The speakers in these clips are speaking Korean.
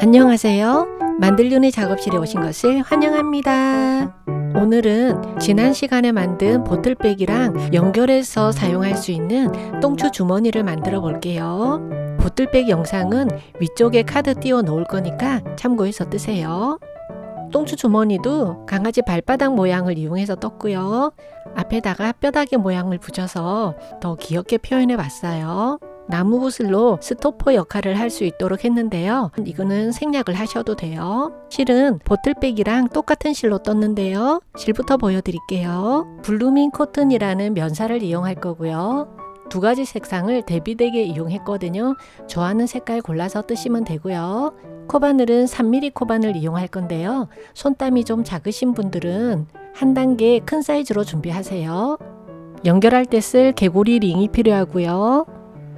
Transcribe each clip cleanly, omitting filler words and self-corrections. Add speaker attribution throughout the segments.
Speaker 1: 안녕하세요. 만들윤의 작업실에 오신 것을 환영합니다. 오늘은 지난 시간에 만든 보틀백이랑 연결해서 사용할 수 있는 똥추 주머니를 만들어 볼게요. 보틀백 영상은 위쪽에 카드 띄워 놓을 거니까 참고해서 뜨세요. 똥추 주머니도 강아지 발바닥 모양을 이용해서 떴고요. 앞에다가 뼈다귀 모양을 붙여서 더 귀엽게 표현해 봤어요. 나무 붓으로 스토퍼 역할을 할 수 있도록 했는데요. 이거는 생략을 하셔도 돼요. 실은 보틀백이랑 똑같은 실로 떴는데요. 실부터 보여드릴게요. 블루밍 코튼이라는 면사를 이용할 거고요. 두 가지 색상을 대비되게 이용했거든요. 좋아하는 색깔 골라서 뜨시면 되고요. 코바늘은 3mm 코바늘 이용할 건데요. 손땀이 좀 작으신 분들은 한 단계 큰 사이즈로 준비하세요. 연결할 때 쓸 개구리 링이 필요하고요.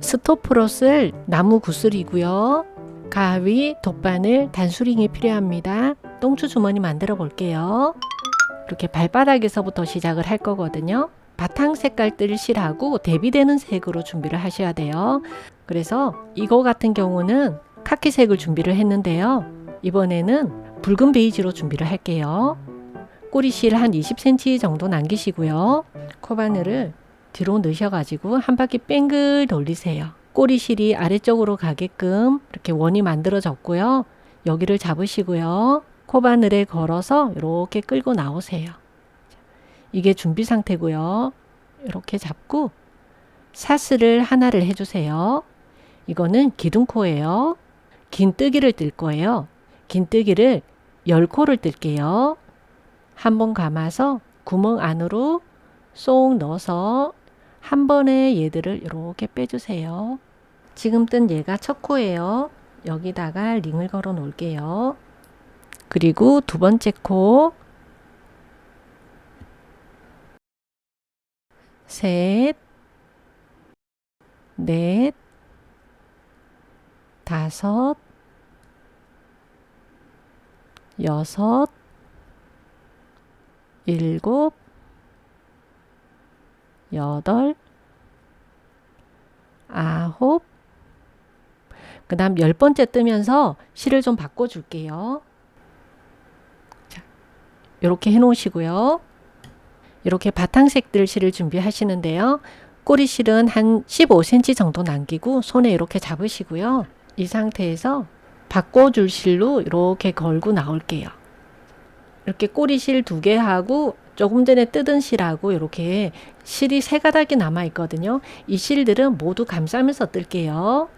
Speaker 1: 스토프로 쓸 나무 구슬이고요. 가위, 돗바늘, 단수링이 필요합니다. 똥추 주머니 만들어 볼게요. 이렇게 발바닥에서부터 시작을 할 거거든요. 바탕 색깔 뜰 실하고 대비되는 색으로 준비를 하셔야 돼요. 그래서 이거 같은 경우는 카키색을 준비를 했는데요. 이번에는 붉은 베이지로 준비를 할게요. 꼬리실 한 20cm 정도 남기시고요. 코바늘을 뒤로 넣으셔가지고 한 바퀴 뺑글 돌리세요. 꼬리실이 아래쪽으로 가게끔 이렇게 원이 만들어졌고요. 여기를 잡으시고요. 코바늘에 걸어서 이렇게 끌고 나오세요. 이게 준비 상태고요. 이렇게 잡고 사슬을 하나를 해주세요. 이거는 기둥코예요. 긴뜨기를 뜰 거예요. 긴뜨기를 10코를 뜰게요. 한번 감아서 구멍 안으로 쏙 넣어서 한 번에 얘들을 이렇게 빼주세요. 지금 뜬 얘가 첫 코예요. 여기다가 링을 걸어 놓을게요. 그리고 두 번째 코, 셋, 넷, 다섯, 여섯, 일곱, 여덟, 아홉, 그 다음 10번째 뜨면서 실을 좀 바꿔줄게요. 자, 이렇게 해 놓으시고요. 이렇게 바탕색 뜰 실을 준비하시는데요. 꼬리실은 한 15cm 정도 남기고 손에 이렇게 잡으시고요. 이 상태에서 바꿔줄 실로 이렇게 걸고 나올게요. 이렇게 꼬리실 2개 하고 조금 전에 뜯은 실하고 이렇게 실이 3가닥이 남아 있거든요. 이 실들은 모두 감싸면서 뜰게요.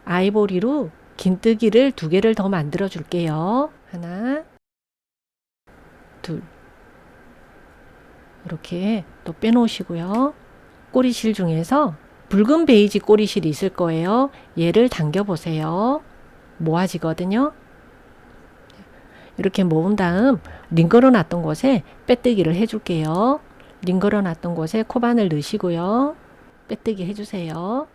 Speaker 1: 아이보리로 긴뜨기를 2개를 더 만들어 줄게요. 하나, 둘. 이렇게 또 빼놓으시고요. 꼬리실 중에서 붉은 베이지 꼬리실이 있을 거예요. 얘를 당겨 보세요. 모아지거든요. 이렇게 모은 다음 링 걸어 놨던 곳에 빼뜨기를 해줄게요. 링 걸어 놨던 곳에 코바늘 넣으시고요. 빼뜨기 해주세요.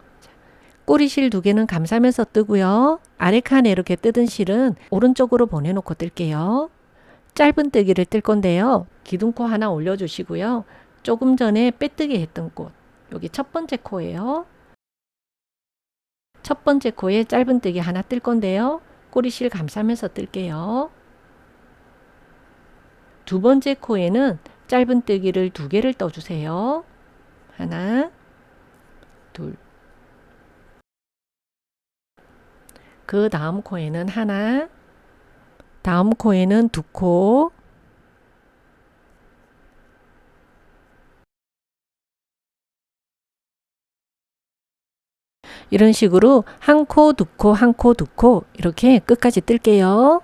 Speaker 1: 꼬리실 2개는 감싸면서 뜨고요. 아래 칸에 이렇게 뜯은 실은 오른쪽으로 보내놓고 뜰게요. 짧은 뜨기를 뜰 건데요. 기둥코 하나 올려주시고요. 조금 전에 빼뜨기 했던 곳, 여기 첫 번째 코예요. 첫 번째 코에 짧은 뜨기 하나 뜰 건데요. 꼬리실 감싸면서 뜰게요. 두 번째 코에는 짧은 뜨기를 2개를 떠주세요. 하나, 둘. 그 다음 코에는 하나, 다음 코에는 2코, 이런 식으로 한 코, 2코, 한 코, 2코 이렇게 끝까지 뜰게요.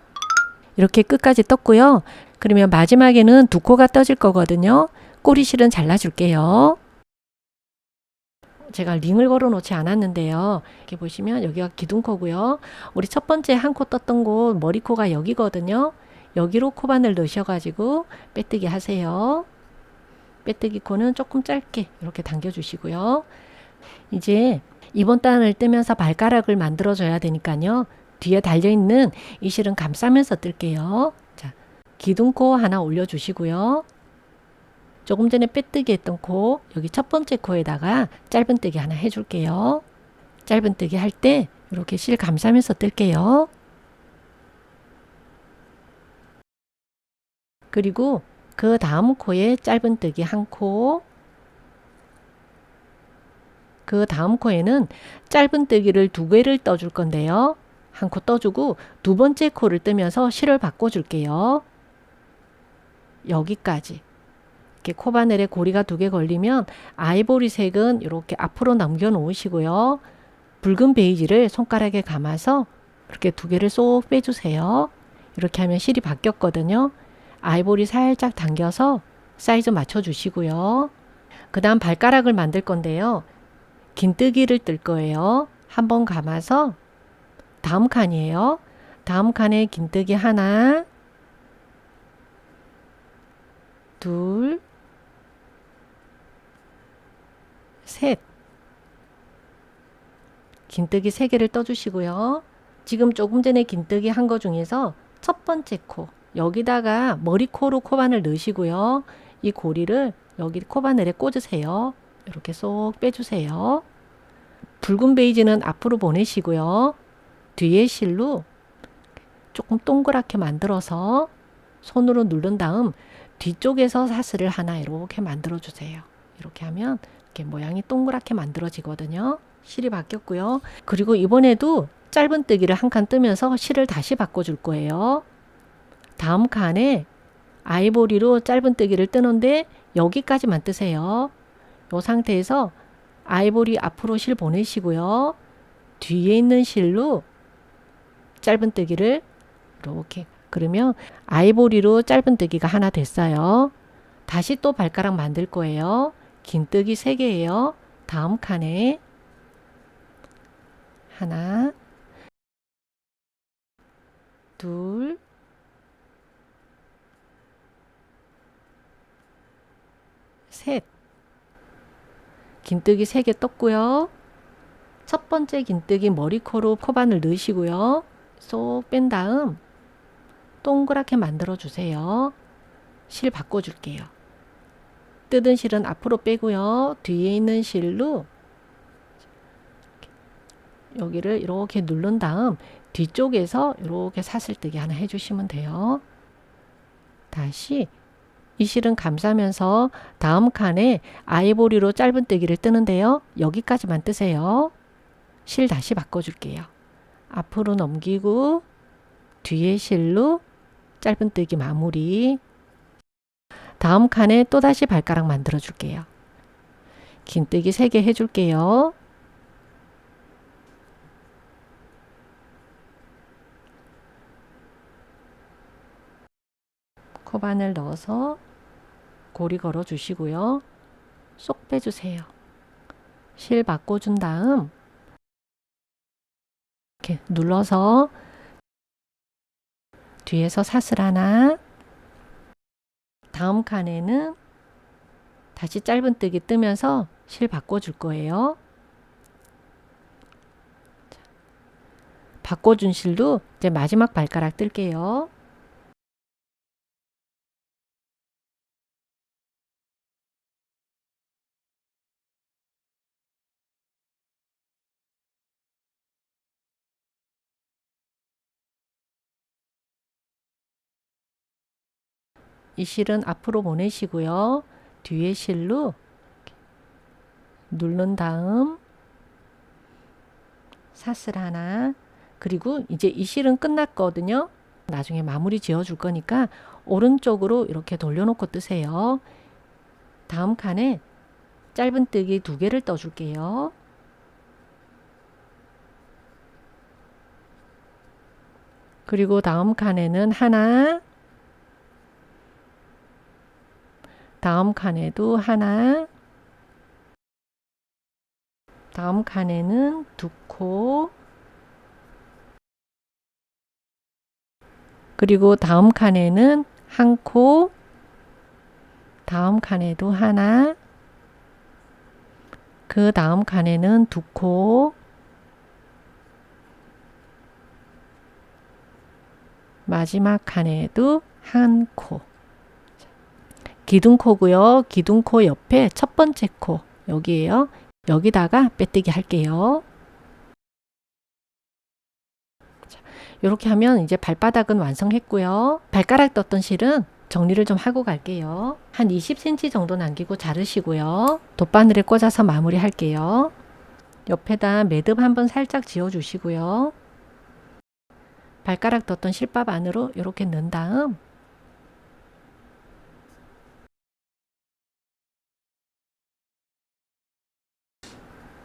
Speaker 1: 이렇게 끝까지 떴고요. 그러면 마지막에는 2코가 떠질 거거든요. 꼬리실은 잘라줄게요. 제가 링을 걸어 놓지 않았는데요. 이렇게 보시면 여기가 기둥코고요. 우리 첫 번째 한 코 떴던 곳 머리코가 여기거든요. 여기로 코바늘 넣으셔가지고 빼뜨기 하세요. 빼뜨기 코는 조금 짧게 이렇게 당겨주시고요. 이제 이번 단을 뜨면서 발가락을 만들어 줘야 되니까요. 뒤에 달려있는 이 실은 감싸면서 뜰게요. 자, 기둥코 하나 올려주시고요. 조금 전에 빼뜨기 했던 코, 여기 첫 번째 코에다가 짧은 뜨기 하나 해줄게요. 짧은 뜨기 할 때 이렇게 실 감싸면서 뜰게요. 그리고 그 다음 코에 짧은뜨기 한 코, 그 다음 코에는 짧은뜨기를 2개를 떠줄 건데요. 한 코 떠주고 두 번째 코를 뜨면서 실을 바꿔줄게요. 여기까지. 이렇게 코바늘에 고리가 2개 걸리면 아이보리색은 이렇게 앞으로 넘겨 놓으시고요. 붉은 베이지를 손가락에 감아서 이렇게 2개를 쏙 빼주세요. 이렇게 하면 실이 바뀌었거든요. 아이보리 살짝 당겨서 사이즈 맞춰주시고요. 그 다음 발가락을 만들 건데요. 긴뜨기를 뜰 거예요. 한번 감아서 다음 칸이에요. 다음 칸에 긴뜨기 하나, 둘, 셋. 긴뜨기 3개를 떠주시고요. 지금 조금 전에 긴뜨기 한 거 중에서 첫 번째 코, 여기다가 머리코로 코바늘 넣으시고요. 이 고리를 여기 코바늘에 꽂으세요. 이렇게 쏙 빼주세요. 붉은 베이지는 앞으로 보내시고요. 뒤에 실로 조금 동그랗게 만들어서 손으로 누른 다음 뒤쪽에서 사슬을 하나 이렇게 만들어 주세요. 이렇게 하면 이렇게 모양이 동그랗게 만들어지거든요. 실이 바뀌었고요. 그리고 이번에도 짧은뜨기를 한 칸 뜨면서 실을 다시 바꿔줄 거예요. 다음 칸에 아이보리로 짧은뜨기를 뜨는데 여기까지만 뜨세요. 이 상태에서 아이보리 앞으로 실 보내시고요. 뒤에 있는 실로 짧은뜨기를 이렇게, 그러면 아이보리로 짧은뜨기가 하나 됐어요. 다시 또 발가락 만들 거예요. 긴뜨기 3개예요. 다음 칸에 하나, 둘, 셋. 긴뜨기 3개 떴고요. 첫 번째 긴뜨기 머리코로 코바늘 넣으시고요. 쏙 뺀 다음 동그랗게 만들어 주세요. 실 바꿔줄게요. 뜯은 실은 앞으로 빼고요. 뒤에 있는 실로 여기를 이렇게 누른 다음 뒤쪽에서 이렇게 사슬뜨기 하나 해주시면 돼요. 다시 이 실은 감싸면서 다음 칸에 아이보리로 짧은뜨기를 뜨는데요. 여기까지만 뜨세요. 실 다시 바꿔줄게요. 앞으로 넘기고 뒤에 실로 짧은뜨기 마무리. 다음 칸에 또다시 발가락 만들어 줄게요. 긴뜨기 3개 해줄게요. 코바늘 넣어서 고리 걸어 주시고요. 쏙 빼주세요. 실 바꿔준 다음 이렇게 눌러서 뒤에서 사슬 하나, 다음 칸에는 다시 짧은뜨기 뜨면서 실 바꿔줄 거예요. 바꿔준 실도 이제 마지막 발가락 뜰게요. 이 실은 앞으로 보내시고요. 뒤에 실로 누른 다음 사슬 하나, 그리고 이제 이 실은 끝났거든요. 나중에 마무리 지어 줄 거니까 오른쪽으로 이렇게 돌려놓고 뜨세요. 다음 칸에 짧은뜨기 2개를 떠줄게요. 그리고 다음 칸에는 하나, 다음 칸에도 하나, 다음 칸에는 2코, 그리고 다음 칸에는 1코, 다음 칸에도 하나, 그 다음 칸에는 2코, 마지막 칸에도 1코. 기둥코고요. 기둥코 옆에 첫 번째 코, 여기에요. 여기다가 빼뜨기 할게요. 이렇게 하면 이제 발바닥은 완성했고요. 발가락 떴던 실은 정리를 좀 하고 갈게요. 한 20cm 정도 남기고 자르시고요. 돗바늘에 꽂아서 마무리 할게요. 옆에다 매듭 한번 살짝 지어 주시고요. 발가락 뒀던 실밥 안으로 이렇게 넣은 다음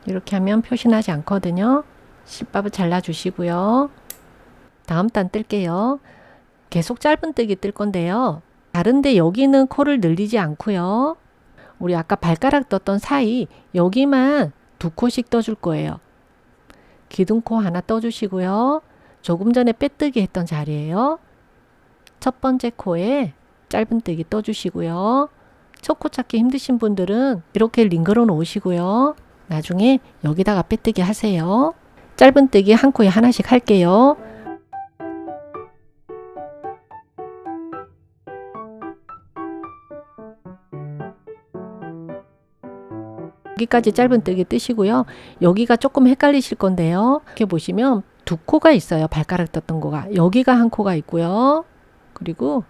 Speaker 1: 이렇게 하면 표시나지 않거든요. 실밥을 잘라 주시고요. 다음 단 뜰게요. 계속 짧은뜨기 뜰 건데요. 다른데 여기는 코를 늘리지 않고요. 우리 아까 발가락 떴던 사이 여기만 2코씩 떠줄 거예요. 기둥코 하나 떠주시고요. 조금 전에 빼뜨기 했던 자리에요. 첫 번째 코에 짧은뜨기 떠주시고요. 첫 코 찾기 힘드신 분들은 이렇게 링걸어 놓으시고요. 나중에 여기다가 빼뜨기 하세요. 짧은뜨기 한 코에 하나씩 할게요. 여기까지 짧은뜨기 뜨시고요. 여기가 조금 헷갈리실 건데요. 이렇게 보시면 2코가 있어요. 발가락 떴던 코가. 여기가 한 코가 있고요. 그리고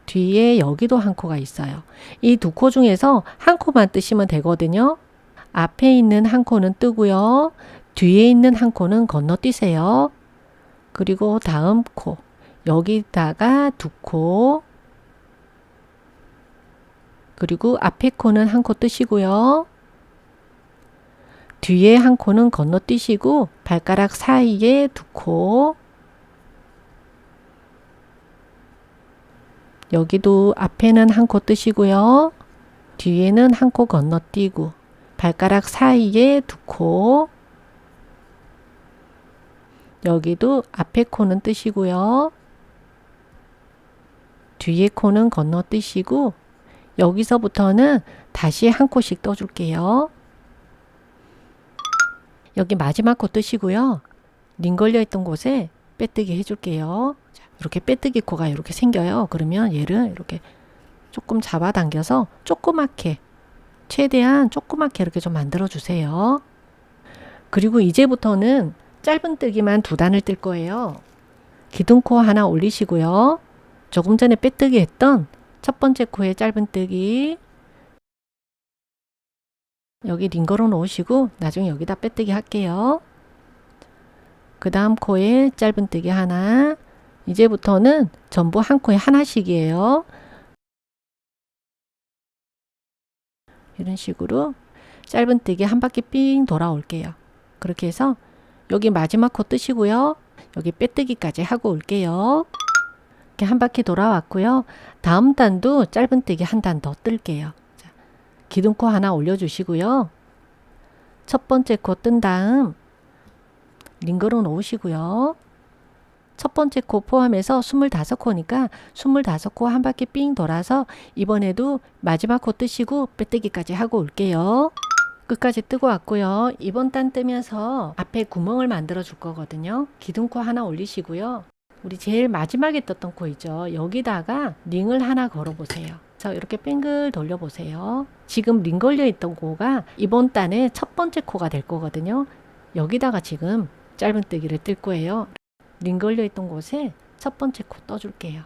Speaker 1: 뒤에 여기도 한 코가 있어요. 이 2코 중에서 한 코만 뜨시면 되거든요. 앞에 있는 한 코는 뜨고요. 뒤에 있는 한 코는 건너뛰세요. 그리고 다음 코. 여기다가 2코. 그리고 앞에 코는 한 코 뜨시고요. 뒤에 한 코는 건너뛰시고 발가락 사이에 2코. 여기도 앞에는 한 코 뜨시고요. 뒤에는 한 코 건너뛰고 발가락 사이에 2코. 여기도 앞에 코는 뜨시고요. 뒤에 코는 건너뛰시고 여기서부터는 다시 한 코씩 떠줄게요. 여기 마지막 코 뜨시고요. 링 걸려 있던 곳에 빼뜨기 해줄게요. 자, 이렇게 빼뜨기 코가 이렇게 생겨요. 그러면 얘를 이렇게 조금 잡아당겨서 조그맣게 최대한 조그맣게 이렇게 좀 만들어 주세요. 그리고 이제부터는 짧은뜨기만 2단을 뜰 거예요. 기둥코 하나 올리시고요. 조금 전에 빼뜨기 했던 첫 번째 코에 짧은뜨기 여기 링 걸어 놓으시고 나중에 여기다 빼뜨기 할게요. 그 다음 코에 짧은뜨기 하나. 이제부터는 전부 한 코에 하나씩이에요. 이런 식으로 짧은뜨기 한 바퀴 삥 돌아올게요. 그렇게 해서 여기 마지막 코 뜨시고요. 여기 빼뜨기까지 하고 올게요. 이렇게 한 바퀴 돌아왔고요. 다음 단도 짧은뜨기 한 단 더 뜰게요. 자, 기둥코 하나 올려주시고요. 첫 번째 코 뜬 다음 링 걸어 놓으시고요. 첫 번째 코 포함해서 25코니까 25코 한 바퀴 삥 돌아서 이번에도 마지막 코 뜨시고 빼뜨기까지 하고 올게요. 끝까지 뜨고 왔고요. 이번 단 뜨면서 앞에 구멍을 만들어 줄 거거든요. 기둥코 하나 올리시고요. 우리 제일 마지막에 떴던 코 있죠. 여기다가 링을 하나 걸어 보세요. 이렇게 뱅글 돌려 보세요. 지금 링 걸려 있던 코가 이번 단의 첫 번째 코가 될 거거든요. 여기다가 지금 짧은뜨기를 뜰 거예요. 링 걸려 있던 곳에 첫 번째 코 떠줄게요.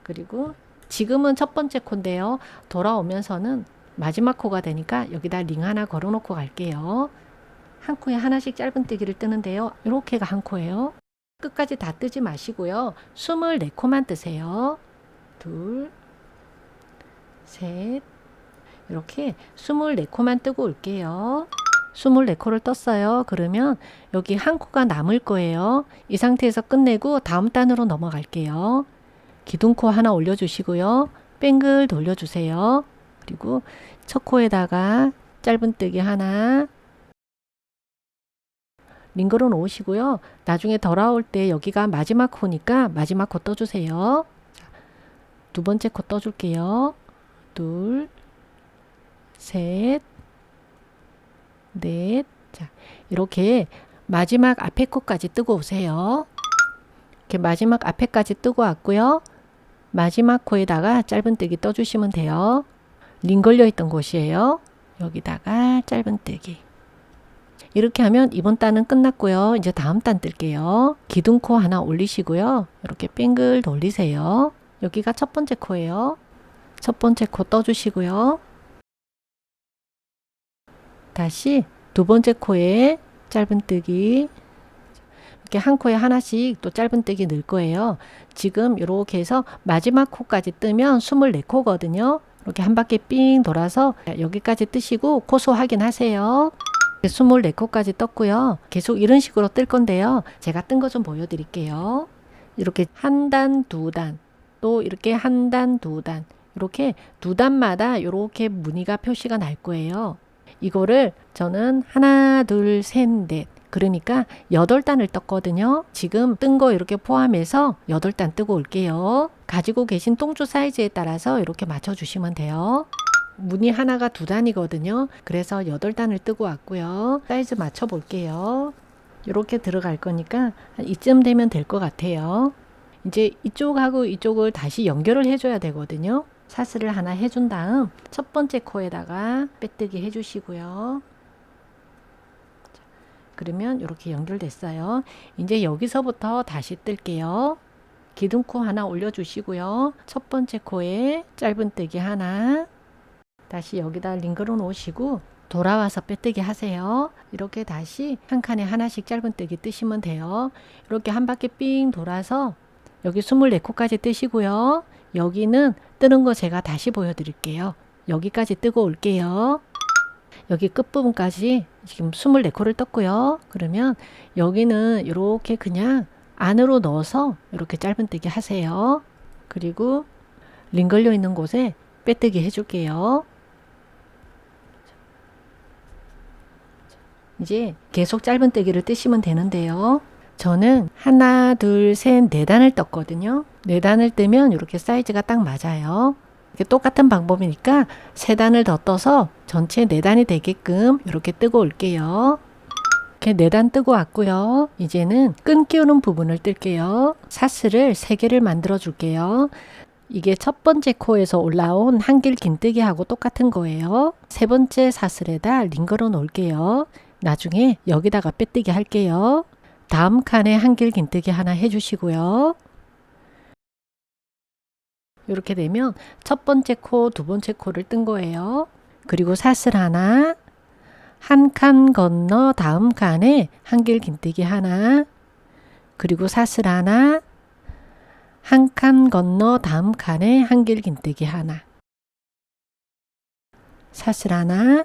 Speaker 1: 그리고 지금은 첫 번째 코인데요. 돌아오면서는 마지막 코가 되니까 여기다 링 하나 걸어 놓고 갈게요. 한 코에 하나씩 짧은뜨기를 뜨는데요. 이렇게가 한 코예요. 끝까지 다 뜨지 마시고요. 24코만 뜨세요. 둘, 셋, 이렇게 24코만 뜨고 올게요. 24코를 떴어요. 그러면 여기 한 코가 남을 거예요. 이 상태에서 끝내고 다음 단으로 넘어갈게요. 기둥코 하나 올려주시고요. 뱅글 돌려주세요. 그리고 첫 코에다가 짧은뜨기 하나 링 걸어 놓으시고요. 나중에 돌아올 때 여기가 마지막 코니까 마지막 코 떠주세요. 자, 두 번째 코 떠줄게요. 둘, 셋, 넷. 자, 이렇게 마지막 앞에 코까지 뜨고 오세요. 이렇게 마지막 앞에까지 뜨고 왔고요. 마지막 코에다가 짧은뜨기 떠주시면 돼요. 링 걸려 있던 곳이에요. 여기다가 짧은뜨기. 이렇게 하면 이번 단은 끝났고요. 이제 다음 단 뜰게요. 기둥코 하나 올리시고요. 이렇게 빙글 돌리세요. 여기가 첫 번째 코예요. 첫 번째 코 떠주시고요. 다시 두 번째 코에 짧은뜨기, 이렇게 한 코에 하나씩 또 짧은뜨기 넣을 거예요. 지금 이렇게 해서 마지막 코까지 뜨면 24코거든요. 이렇게 한 바퀴 삥 돌아서 여기까지 뜨시고 코수 확인하세요. 24코까지 떴고요. 계속 이런 식으로 뜰 건데요. 제가 뜬 거 좀 보여드릴게요. 이렇게 한 단, 두 단, 또 이렇게 한 단, 두 단, 이렇게 두 단마다 이렇게 무늬가 표시가 날 거예요. 이거를 저는 하나, 둘, 셋, 넷, 그러니까 8단을 떴거든요. 지금 뜬 거 이렇게 포함해서 8단 뜨고 올게요. 가지고 계신 똥줄 사이즈에 따라서 이렇게 맞춰주시면 돼요. 무늬 하나가 2단이거든요. 그래서 8단을 뜨고 왔고요. 사이즈 맞춰 볼게요. 이렇게 들어갈 거니까 이쯤 되면 될 것 같아요. 이제 이쪽하고 이쪽을 다시 연결을 해줘야 되거든요. 사슬을 하나 해준 다음 첫 번째 코에다가 빼뜨기 해주시고요. 그러면 이렇게 연결됐어요. 이제 여기서부터 다시 뜰게요. 기둥코 하나 올려주시고요. 첫 번째 코에 짧은뜨기 하나, 다시 여기다 링걸어 놓으시고 돌아와서 빼뜨기 하세요. 이렇게 다시 한 칸에 하나씩 짧은뜨기 뜨시면 돼요. 이렇게 한 바퀴 삥 돌아서 여기 24코까지 뜨시고요. 여기는 뜨는 거 제가 다시 보여드릴게요. 여기까지 뜨고 올게요. 여기 끝부분까지 지금 24코를 떴고요. 그러면 여기는 이렇게 그냥 안으로 넣어서 이렇게 짧은뜨기 하세요. 그리고 링 걸려 있는 곳에 빼뜨기 해줄게요. 이제 계속 짧은뜨기를 뜨시면 되는데요. 저는 하나, 둘, 셋, 4단을 떴거든요. 4단을 뜨면 이렇게 사이즈가 딱 맞아요. 이게 똑같은 방법이니까 3단을 더 떠서 전체 4단이 되게끔 이렇게 뜨고 올게요. 이렇게 4단 뜨고 왔고요. 이제는 끈 끼우는 부분을 뜰게요. 사슬을 3개를 만들어 줄게요. 이게 첫 번째 코에서 올라온 한길 긴뜨기하고 똑같은 거예요. 세 번째 사슬에다 링 걸어 놓을게요. 나중에 여기다가 빼뜨기 할게요. 다음 칸에 한길 긴뜨기 하나 해주시고요. 이렇게 되면 첫 번째 코, 두 번째 코를 뜬 거예요. 그리고 사슬 하나, 한 칸 건너 다음 칸에 한길 긴뜨기 하나, 그리고 사슬 하나, 한 칸 건너 다음 칸에 한길 긴뜨기 하나, 사슬 하나,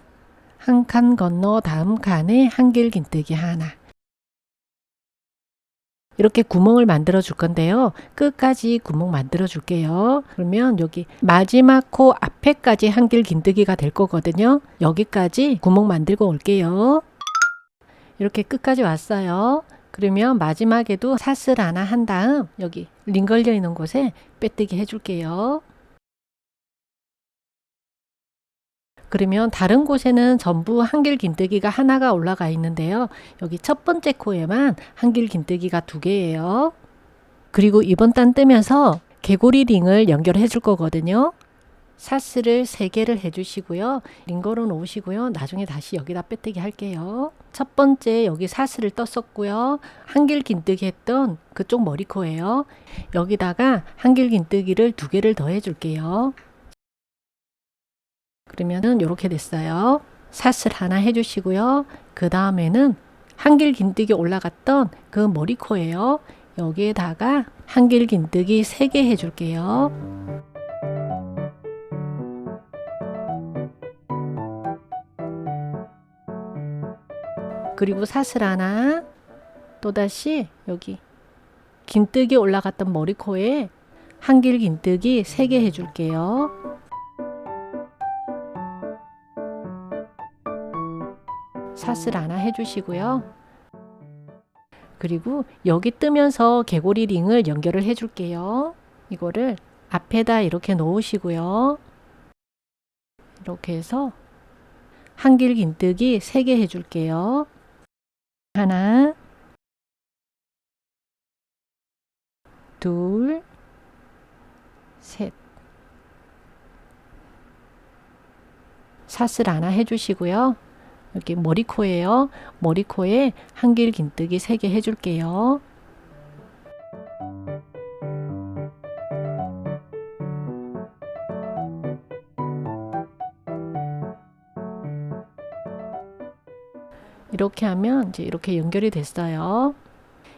Speaker 1: 한 칸 건너 다음 칸에 한길 긴뜨기 하나. 이렇게 구멍을 만들어 줄 건데요. 끝까지 구멍 만들어 줄게요. 그러면 여기 마지막 코 앞에까지 한길 긴뜨기가 될 거거든요. 여기까지 구멍 만들고 올게요. 이렇게 끝까지 왔어요. 그러면 마지막에도 사슬 하나 한 다음 여기 링 걸려 있는 곳에 빼뜨기 해줄게요. 그러면 다른 곳에는 전부 한길 긴뜨기가 하나가 올라가 있는데요. 여기 첫 번째 코에만 한길 긴뜨기가 2개예요. 그리고 이번 단 뜨면서 개구리 링을 연결해 줄 거거든요. 사슬을 3개를 해주시고요. 링 걸어 놓으시고요. 나중에 다시 여기다 빼뜨기 할게요. 첫 번째 여기 사슬을 떴었고요. 한길 긴뜨기 했던 그쪽 머리코예요. 여기다가 한길 긴뜨기를 2개를 더 해줄게요. 그러면은 이렇게 됐어요. 사슬 하나 해주시고요. 그 다음에는 한길 긴뜨기 올라갔던 그 머리코예요. 여기에다가 한길 긴뜨기 3개 해줄게요. 그리고 사슬 하나, 또다시 여기 긴뜨기 올라갔던 머리코에 한길 긴뜨기 3개 해줄게요. 사슬 하나 해주시고요. 그리고 여기 뜨면서 개구리 링을 연결을 해줄게요. 이거를 앞에다 이렇게 놓으시고요. 이렇게 해서 한길 긴뜨기 3개 해줄게요. 하나, 둘, 셋. 사슬 하나 해주시고요. 여기 머리코예요. 머리코에 한길 긴뜨기 3개 해줄게요. 이렇게 하면 이제 이렇게 연결이 됐어요.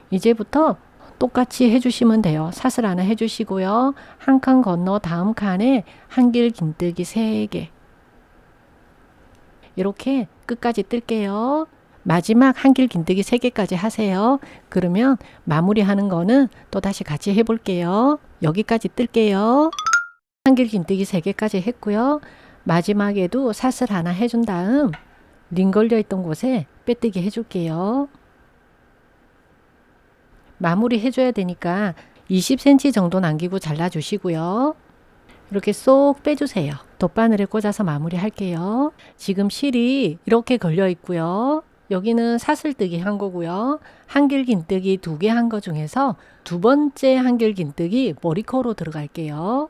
Speaker 1: 이제부터 똑같이 해주시면 돼요. 사슬 하나 해주시고요. 한 칸 건너 다음 칸에 한길 긴뜨기 3개. 이렇게 끝까지 뜰게요. 마지막 한길 긴뜨기 3개까지 하세요. 그러면 마무리하는 거는 또 다시 같이 해볼게요. 여기까지 뜰게요. 한길 긴뜨기 3개까지 했고요. 마지막에도 사슬 하나 해준 다음 링 걸려 있던 곳에 빼뜨기 해줄게요. 마무리 해줘야 되니까 20cm 정도 남기고 잘라주시고요. 이렇게 쏙 빼주세요. 돗바늘에 꽂아서 마무리 할게요. 지금 실이 이렇게 걸려 있고요. 여기는 사슬뜨기 한 거고요. 한길 긴뜨기 2개 한 거 중에서 두 번째 한길 긴뜨기 머리코로 들어갈게요.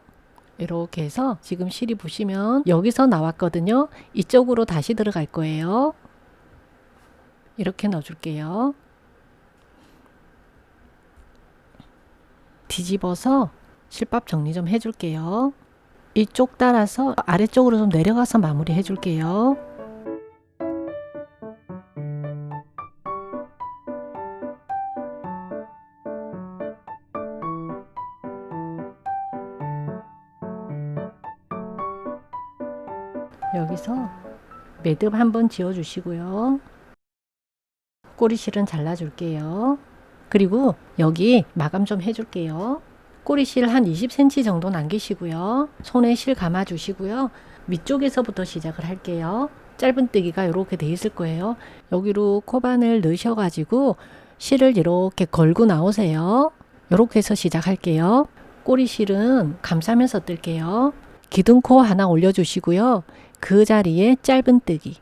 Speaker 1: 이렇게 해서 지금 실이 보시면 여기서 나왔거든요. 이쪽으로 다시 들어갈 거예요. 이렇게 넣어줄게요. 뒤집어서 실밥 정리 좀 해줄게요. 이쪽 따라서 아래쪽으로 좀 내려가서 마무리 해줄게요. 여기서 매듭 한번 지어 주시고요. 꼬리실은 잘라줄게요. 그리고 여기 마감 좀 해줄게요. 꼬리실 한 20cm 정도 남기시고요. 손에 실 감아 주시고요. 위쪽에서부터 시작을 할게요. 짧은뜨기가 이렇게 돼 있을 거예요. 여기로 코바늘 넣으셔 가지고 실을 이렇게 걸고 나오세요. 이렇게 해서 시작할게요. 꼬리실은 감싸면서 뜰게요. 기둥코 하나 올려주시고요. 그 자리에 짧은뜨기.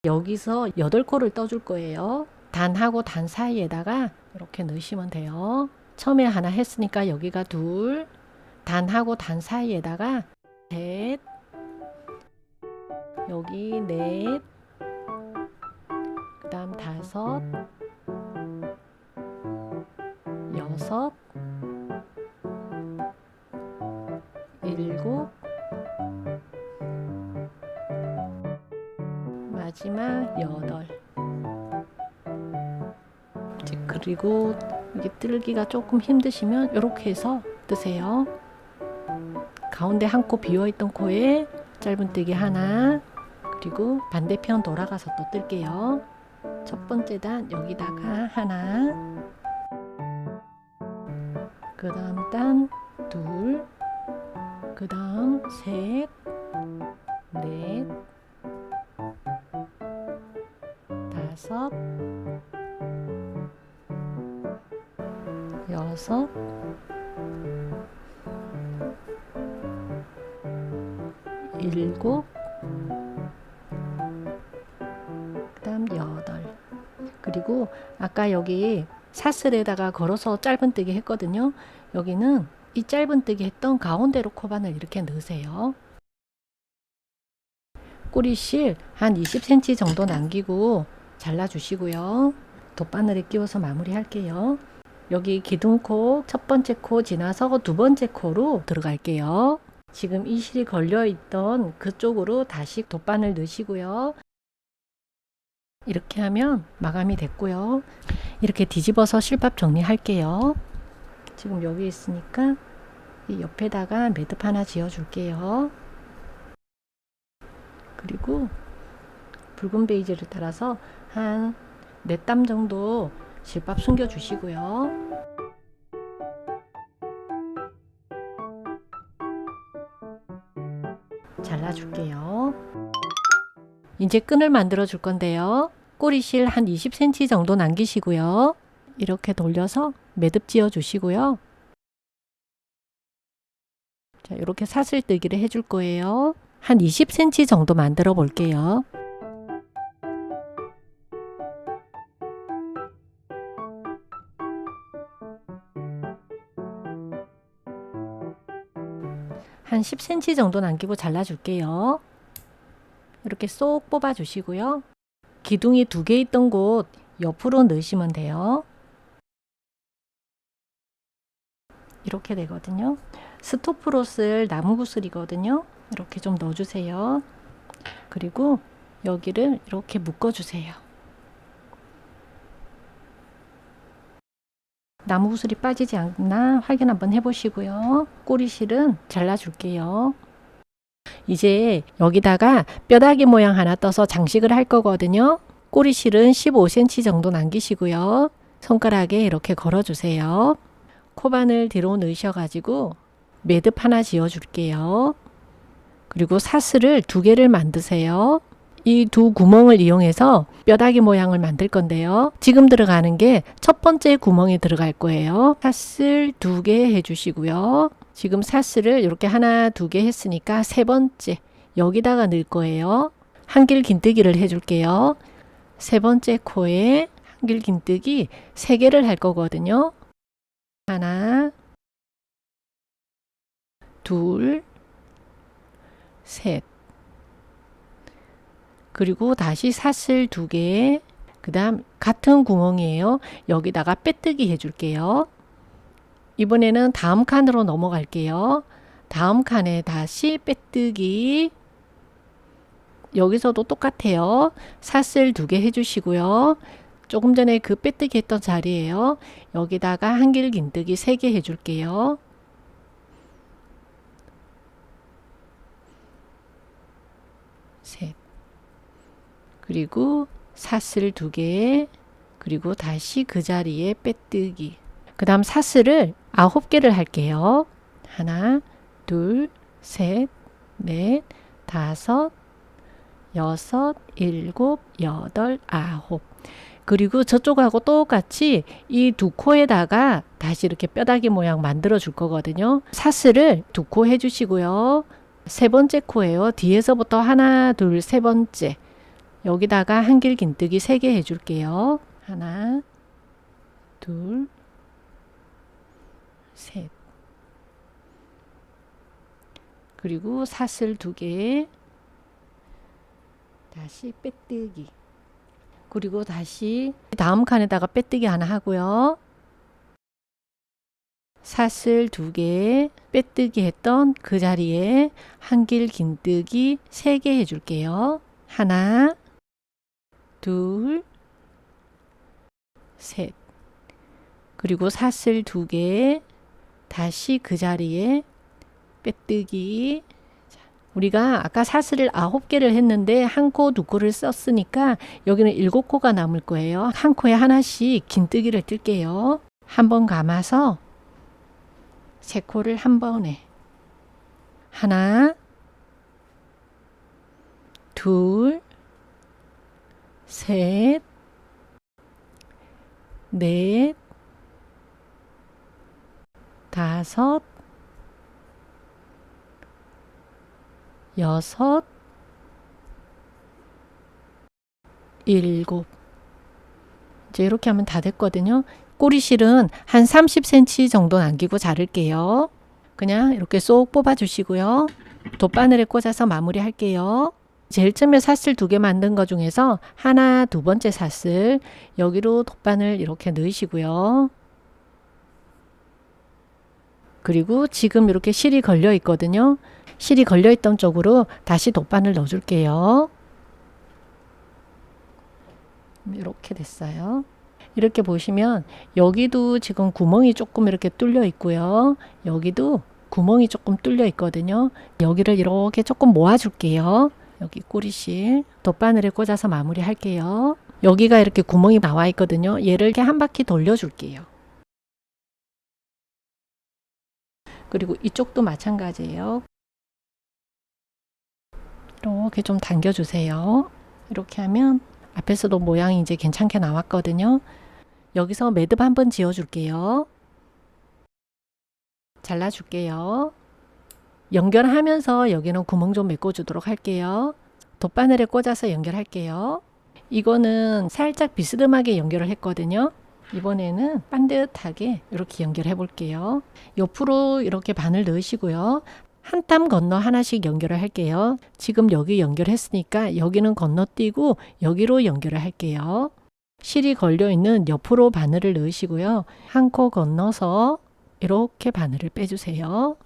Speaker 1: 여기서 8코를 떠줄 거예요. 단하고 단 사이에다가 이렇게 넣으시면 돼요. 처음에 하나 했으니까 여기가 2, 단하고 단 사이에다가 3, 여기 4, 그 다음 5, 6, 7, 마지막 8. 그리고 여기 뜰기가 조금 힘드시면 이렇게 해서 뜨세요. 가운데 한 코 비어있던 코에 짧은뜨기 하나, 그리고 반대편 돌아가서 또 뜰게요. 첫 번째 단 여기다가 하나, 그 다음 단 둘, 그 다음 셋, 넷, 5, 6, 7, 그 다음 8. 그리고 아까 여기 사슬에다가 걸어서 짧은뜨기 했거든요. 여기는 이 짧은뜨기 했던 가운데로 코바늘 이렇게 넣으세요. 꼬리실 한 20cm 정도 남기고 잘라주시고요. 돗바늘에 끼워서 마무리 할게요. 여기 기둥코 첫 번째 코 지나서 두 번째 코로 들어갈게요. 지금 이 실이 걸려있던 그쪽으로 다시 돗바늘 넣으시고요. 이렇게 하면 마감이 됐고요. 이렇게 뒤집어서 실밥 정리할게요. 지금 여기 있으니까 이 옆에다가 매듭 하나 지어 줄게요. 그리고 붉은 베이지를 따라서 한 4땀 정도 실밥 숨겨 주시고요. 잘라줄게요. 이제 끈을 만들어 줄 건데요. 꼬리실 한 20cm 정도 남기시고요. 이렇게 돌려서 매듭 지어 주시고요. 자, 이렇게 사슬뜨기를 해줄 거예요. 한 20cm 정도 만들어 볼게요. 한 10cm 정도 남기고 잘라줄게요. 이렇게 쏙 뽑아 주시고요. 기둥이 2개 있던 곳 옆으로 넣으시면 돼요. 이렇게 되거든요. 스토프롯을 나무 구슬이거든요. 이렇게 좀 넣어주세요. 그리고 여기를 이렇게 묶어주세요. 나무 구슬이 빠지지 않나 확인 한번 해보시고요. 꼬리실은 잘라줄게요. 이제 여기다가 뼈다귀 모양 하나 떠서 장식을 할 거거든요. 꼬리실은 15cm 정도 남기시고요. 손가락에 이렇게 걸어주세요. 코바늘 뒤로 넣으셔가지고 매듭 하나 지어줄게요. 그리고 사슬을 2개를 만드세요. 이 2 구멍을 이용해서 뼈다귀 모양을 만들 건데요. 지금 들어가는 게 첫 번째 구멍에 들어갈 거예요. 사슬 2개 해주시고요. 지금 사슬을 이렇게 하나 2개 했으니까 3번째 여기다가 넣을 거예요. 한길 긴뜨기를 해줄게요. 3번째 코에 한길 긴뜨기 3개를 할 거거든요. 하나, 둘, 셋. 그리고 다시 사슬 2개. 그 다음 같은 구멍이에요. 여기다가 빼뜨기 해줄게요. 이번에는 다음 칸으로 넘어갈게요. 다음 칸에 다시 빼뜨기. 여기서도 똑같아요. 사슬 2개 해주시고요. 조금 전에 그 빼뜨기 했던 자리에요. 여기다가 한길 긴뜨기 3개 해줄게요. 셋. 그리고 사슬 2개. 그리고 다시 그 자리에 빼뜨기. 그 다음 사슬을 9개를 할게요. 하나, 둘, 셋, 넷, 다섯, 여섯, 일곱, 여덟, 아홉. 그리고 저쪽하고 똑같이 이 2 코에다가 다시 이렇게 뼈다귀 모양 만들어 줄 거거든요. 사슬을 2 코 해주시고요. 3번째 코예요. 뒤에서부터 하나, 둘, 3번째. 여기다가 한길 긴뜨기 3개 해줄게요. 하나, 둘, 셋. 그리고 사슬 2개. 다시 빼뜨기. 그리고 다시 다음 칸에다가 빼뜨기 하나 하고요. 사슬 2개, 빼뜨기 했던 그 자리에 한길 긴뜨기 3개 해줄게요. 하나, 둘, 셋. 그리고 사슬 2개, 다시 그 자리에 빼뜨기. 우리가 아까 사슬을 9개를 했는데 한 코, 2코를 썼으니까 여기는 7코가 남을 거예요. 한 코에 하나씩 긴뜨기를 뜰게요. 한 번 감아서 3코를 한 번에. 하나, 둘, 셋, 넷, 다섯, 여섯, 일곱. 이제 이렇게 하면 다 됐거든요. 꼬리실은 한 30cm 정도 남기고 자를게요. 그냥 이렇게 쏙 뽑아 주시고요. 돗바늘에 꽂아서 마무리 할게요. 제일 처음에 사슬 2개 만든 거 중에서 하나, 2번째 사슬 여기로 돗바늘 이렇게 넣으시고요. 그리고 지금 이렇게 실이 걸려 있거든요. 실이 걸려 있던 쪽으로 다시 돗바늘 넣어 줄게요. 이렇게 됐어요. 이렇게 보시면 여기도 지금 구멍이 조금 이렇게 뚫려 있고요. 여기도 구멍이 조금 뚫려 있거든요. 여기를 이렇게 조금 모아 줄게요. 여기 꼬리실 돗바늘에 꽂아서 마무리 할게요. 여기가 이렇게 구멍이 나와 있거든요. 얘를 이렇게 한 바퀴 돌려 줄게요. 그리고 이쪽도 마찬가지예요. 이렇게 좀 당겨 주세요. 이렇게 하면 앞에서도 모양이 이제 괜찮게 나왔거든요. 여기서 매듭 한번 지어 줄게요. 잘라 줄게요. 연결하면서 여기는 구멍 좀 메꿔 주도록 할게요. 돗바늘에 꽂아서 연결할게요. 이거는 살짝 비스듬하게 연결을 했거든요. 이번에는 반듯하게 이렇게 연결해 볼게요. 옆으로 이렇게 바늘 넣으시고요. 한 땀 건너 하나씩 연결을 할게요. 지금 여기 연결했으니까 여기는 건너뛰고 여기로 연결을 할게요. 실이 걸려있는 옆으로 바늘을 넣으시고요. 한 코 건너서 이렇게 바늘을 빼주세요.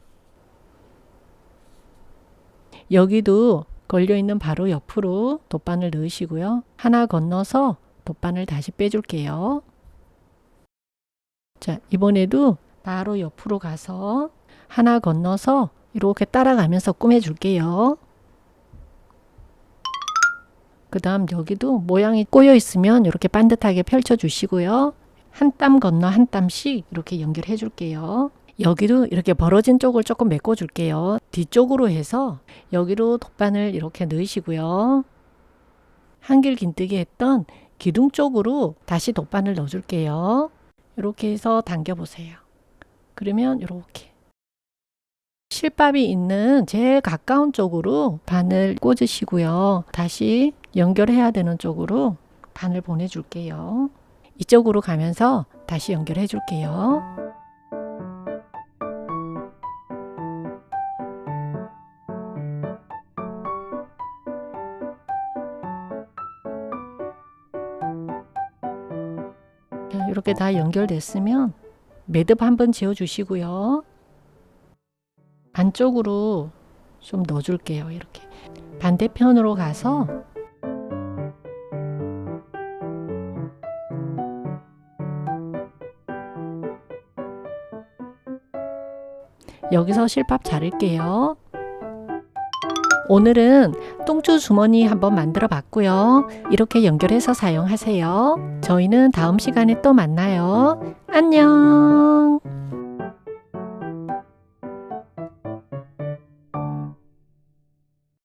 Speaker 1: 여기도 걸려있는 바로 옆으로 돗바늘 넣으시고요. 하나 건너서 돗바늘 다시 빼줄게요. 자, 이번에도 바로 옆으로 가서 하나 건너서 이렇게 따라가면서 꾸며줄게요. 그 다음 여기도 모양이 꼬여 있으면 이렇게 반듯하게 펼쳐주시고요. 한 땀 건너 한 땀씩 이렇게 연결해 줄게요. 여기도 이렇게 벌어진 쪽을 조금 메꿔 줄게요. 뒤쪽으로 해서 여기로 돗바늘 이렇게 넣으시고요. 한길 긴뜨기 했던 기둥 쪽으로 다시 돗바늘 넣어 줄게요. 이렇게 해서 당겨 보세요. 그러면 이렇게 실밥이 있는 제일 가까운 쪽으로 바늘 꽂으시고요. 다시 연결해야 되는 쪽으로 바늘 보내줄게요. 이쪽으로 가면서 다시 연결해 줄게요. 이렇게 다 연결됐으면 매듭 한번 지어 주시고요. 안쪽으로 좀 넣어 줄게요. 이렇게 반대편으로 가서 여기서 실밥 자를게요. 오늘은 똥줄 주머니 한번 만들어 봤고요. 이렇게 연결해서 사용하세요. 저희는 다음 시간에 또 만나요. 안녕.